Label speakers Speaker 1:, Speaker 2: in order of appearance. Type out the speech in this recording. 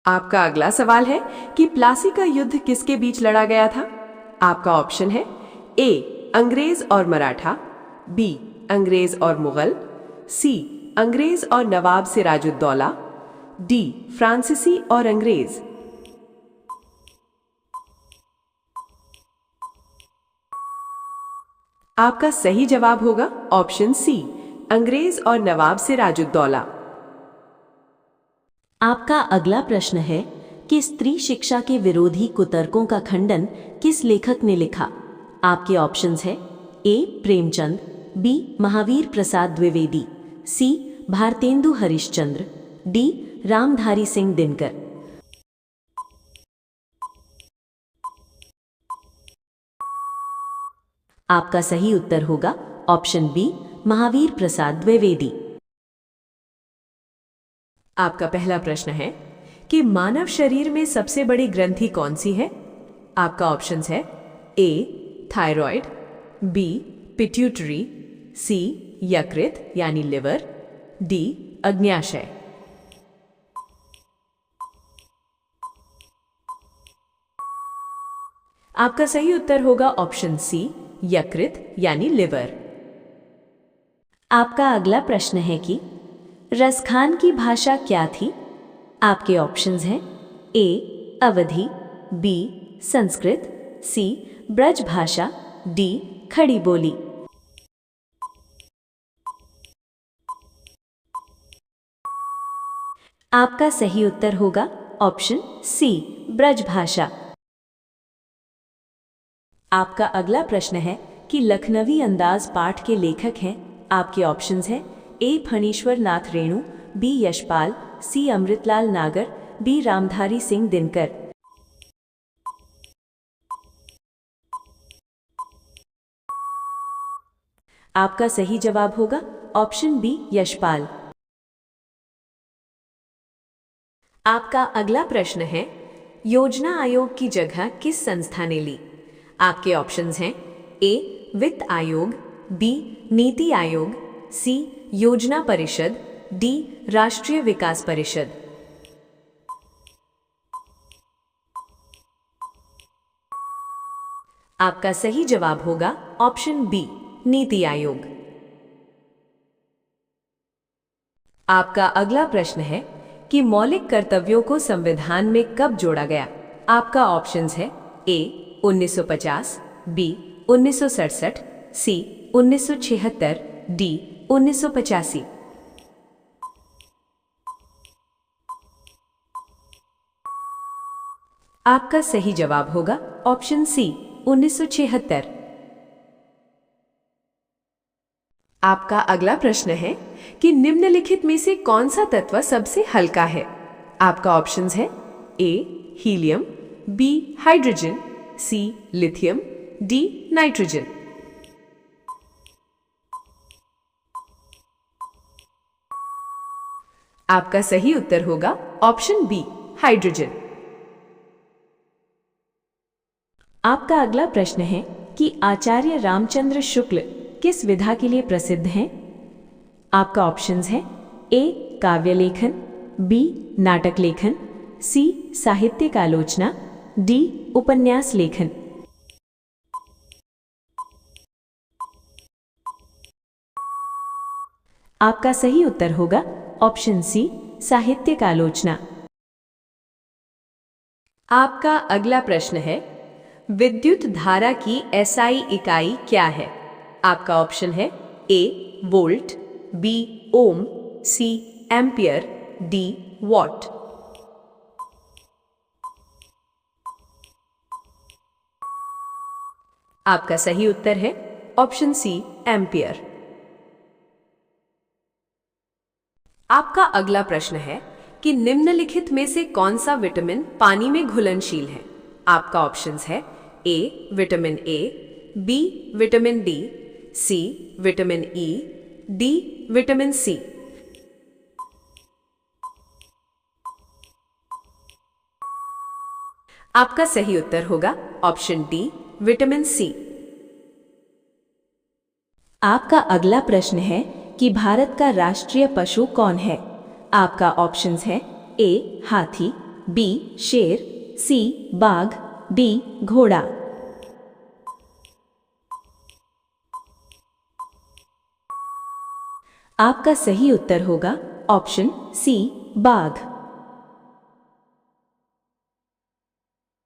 Speaker 1: आपका अगला सवाल है कि प्लासी का युद्ध किसके बीच लड़ा गया था। आपका ऑप्शन है ए अंग्रेज और मराठा, बी अंग्रेज और मुगल, सी अंग्रेज और नवाब सिराजुद्दौला, डी फ्रांसीसी और अंग्रेज। आपका सही जवाब होगा ऑप्शन सी अंग्रेज और नवाब सिराजुद्दौला।
Speaker 2: आपका अगला प्रश्न है कि स्त्री शिक्षा के विरोधी कुतर्कों का खंडन किस लेखक ने लिखा। आपके ऑप्शंस है ए प्रेमचंद, बी महावीर प्रसाद द्विवेदी, सी भारतेंदु हरिश्चंद्र, डी रामधारी सिंह दिनकर। आपका सही उत्तर होगा ऑप्शन बी महावीर प्रसाद द्विवेदी।
Speaker 1: आपका पहला प्रश्न है कि मानव शरीर में सबसे बड़ी ग्रंथि कौन सी है। आपका ऑप्शंस है ए थायराइड, बी पिट्यूटरी, सी यकृत यानी लिवर, डी अग्न्याशय। आपका सही उत्तर होगा ऑप्शन सी यकृत यानी लिवर।
Speaker 2: आपका अगला प्रश्न है कि रसखान की भाषा क्या थी। आपके ऑप्शंस हैं ए अवधी, बी संस्कृत, सी ब्रज भाषा, डी खड़ी बोली। आपका सही उत्तर होगा ऑप्शन सी ब्रज भाषा। आपका अगला प्रश्न है कि लखनवी अंदाज पाठ के लेखक हैं। आपके ऑप्शंस हैं ए फणीश्वर नाथ रेणु, बी यशपाल, सी अमृतलाल नागर, डी रामधारी सिंह दिनकर। आपका सही जवाब होगा ऑप्शन बी यशपाल। आपका अगला प्रश्न है योजना आयोग की जगह किस संस्था ने ली। आपके ऑप्शंस हैं ए वित्त आयोग, बी नीति आयोग, सी योजना परिषद, डी राष्ट्रीय विकास परिषद। आपका सही जवाब होगा ऑप्शन बी नीति आयोग। आपका अगला प्रश्न है कि मौलिक कर्तव्यों को संविधान में कब जोड़ा गया। आपका ऑप्शंस है ए 1950, बी 1967, सी 1976, डी 1985। आपका सही जवाब होगा ऑप्शन सी 1976। आपका अगला प्रश्न है कि निम्नलिखित में से कौन सा तत्व सबसे हल्का है। आपका ऑप्शंस है ए हीलियम, बी हाइड्रोजन, सी लिथियम, डी नाइट्रोजन। आपका सही उत्तर होगा ऑप्शन बी हाइड्रोजन। आपका अगला प्रश्न है कि आचार्य रामचंद्र शुक्ल किस विधा के लिए प्रसिद्ध हैं। आपका ऑप्शंस है ए काव्य लेखन, बी नाटक लेखन, सी साहित्यिक आलोचना, डी उपन्यास लेखन। आपका सही उत्तर होगा ऑप्शन सी साहित्यिक आलोचना। आपका अगला प्रश्न है विद्युत धारा की एसआई इकाई क्या है। आपका ऑप्शन है A volt, B ohm, C ampere, D watt. आपका सही उत्तर है ऑप्शन सी एम्पियर। आपका अगला प्रश्न है कि निम्नलिखित में से कौन सा विटामिन पानी में घुलनशील है। आपका ऑप्शंस है A vitamin A, B vitamin D, C vitamin E, D vitamin C. आपका सही उत्तर होगा ऑप्शन डी विटामिन सी। आपका अगला प्रश्न है कि भारत का राष्ट्रीय पशु कौन है। आपका ऑप्शंस है ए हाथी, बी शेर, सी बाघ, डी घोड़ा। आपका सही उत्तर होगा ऑप्शन सी बाघ।